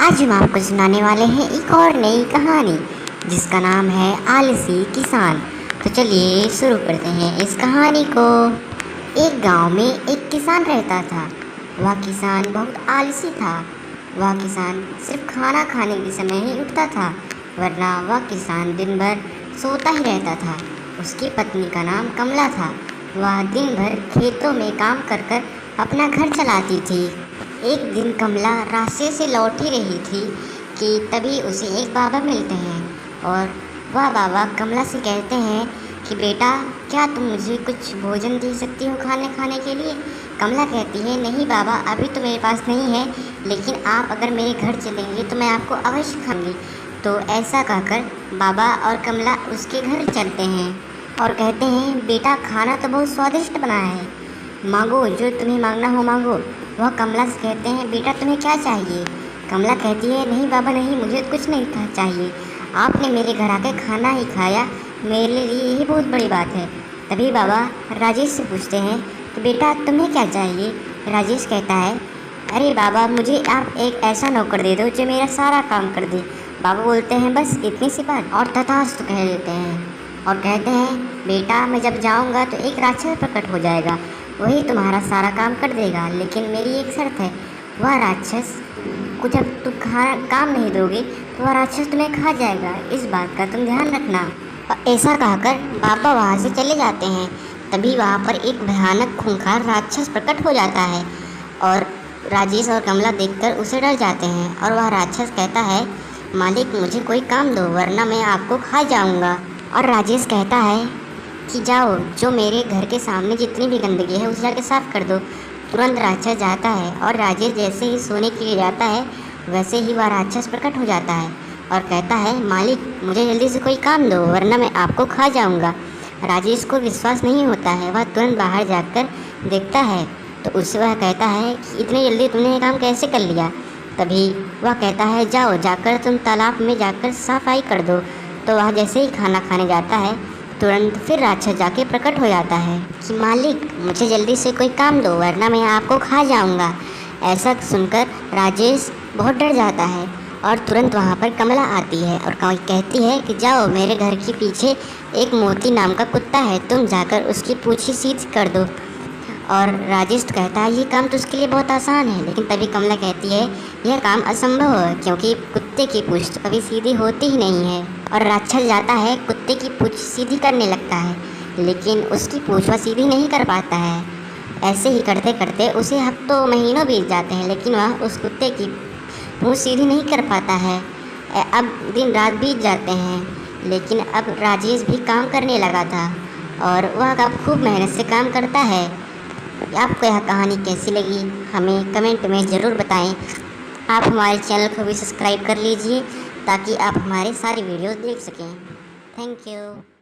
आज हम आपको सुनाने वाले हैं एक और नई कहानी जिसका नाम है आलसी किसान। तो चलिए शुरू करते हैं इस कहानी को। एक गांव में एक किसान रहता था। वह किसान बहुत आलसी था। वह किसान सिर्फ खाना खाने के समय ही उठता था, वरना वह किसान दिन भर सोता ही रहता था। उसकी पत्नी का नाम कमला था। वह दिन भर खेतों में काम कर कर अपना घर चलाती थी। एक दिन कमला रास्ते से लौट ही रही थी कि तभी उसे एक बाबा मिलते हैं और वह बाबा कमला से कहते हैं कि बेटा, क्या तुम मुझे कुछ भोजन दे सकती हो खाने के लिए। कमला कहती है, नहीं बाबा, अभी तो मेरे पास नहीं है, लेकिन आप अगर मेरे घर चलेंगे तो मैं आपको अवश्य खाऊंगी। तो ऐसा कहकर बाबा और कमला उसके घर चलते हैं और कहते हैं, बेटा, खाना तो बहुत स्वादिष्ट बना है, मांगो, जो तुम्हें मांगना हो मांगो। वह कमला से कहते हैं, बेटा तुम्हें क्या चाहिए। कमला कहती है, नहीं बाबा नहीं, मुझे कुछ नहीं चाहिए, आपने मेरे घर आके खाना ही खाया, मेरे लिए यही बहुत बड़ी बात है। तभी बाबा राजेश से पूछते हैं कि बेटा तुम्हें क्या चाहिए। राजेश कहता है, अरे बाबा, मुझे आप एक ऐसा नौकर दे दो जो मेरा सारा काम कर दे। बाबा बोलते हैं, बस इतनी सी बात, और तथास्तु कह देते हैं और कहते हैं, बेटा मैं जब जाऊंगा तो एक राक्षस प्रकट हो जाएगा, वही तुम्हारा सारा काम कर देगा, लेकिन मेरी एक शर्त है, वह राक्षस को जब तुम काम नहीं दोगे तो वह राक्षस तुम्हें खा जाएगा, इस बात का तुम ध्यान रखना। और ऐसा कहकर बाबा वहाँ से चले जाते हैं। तभी वहाँ पर एक भयानक खूंखार राक्षस प्रकट हो जाता है और राजेश और कमला देखकर उसे डर जाते हैं। और वह राक्षस कहता है, मालिक मुझे कोई काम दो, वरना मैं आपको खा जाऊँगा। और राजेश कहता है कि जाओ, जो मेरे घर के सामने जितनी भी गंदगी है उसे जाके साफ़ कर दो। तुरंत राक्षस जाता है और राजेश जैसे ही सोने के लिए जाता है वैसे ही वह राक्षस प्रकट हो जाता है और कहता है, मालिक मुझे जल्दी से कोई काम दो, वरना मैं आपको खा जाऊंगा। राजेश को विश्वास नहीं होता है। वह तुरंत बाहर जाकर देखता है तो उससे वह कहता है कि इतनी जल्दी तुमने ये काम कैसे कर लिया। तभी वह कहता है, जाओ, जाकर तुम तालाब में जाकर सफाई कर दो। तो वह जैसे ही खाना खाने जाता है तुरंत फिर राक्षस जाके प्रकट हो जाता है कि मालिक मुझे जल्दी से कोई काम दो, वरना मैं आपको खा जाऊंगा। ऐसा सुनकर राजेश बहुत डर जाता है और तुरंत वहाँ पर कमला आती है और कहती है कि जाओ, मेरे घर के पीछे एक मोती नाम का कुत्ता है, तुम जाकर उसकी पूँछी सीधी कर दो। और राजेश तो कहता है, ये काम तो उसके लिए बहुत आसान है, लेकिन तभी कमला कहती है, यह काम असंभव है, क्योंकि कुत्ते की पूँछ तो कभी सीधी होती ही नहीं है। और राक्षस जाता है, कुत्ते की पूँछ सीधी करने लगता है, लेकिन उसकी पूँछ वह सीधी नहीं कर पाता है। ऐसे ही करते करते उसे हफ्तों महीनों बीत जाते हैं, लेकिन वह उस कुत्ते की पूँछ सीधी नहीं कर पाता है। अब दिन रात बीत जाते हैं, लेकिन अब राजेश भी काम करने लगा था और वह अब खूब मेहनत से काम करता है। आपको यह कहानी कैसी लगी हमें कमेंट में ज़रूर बताएं। आप हमारे चैनल को भी सब्सक्राइब कर लीजिए ताकि आप हमारे सारे वीडियोस देख सकें। Thank you.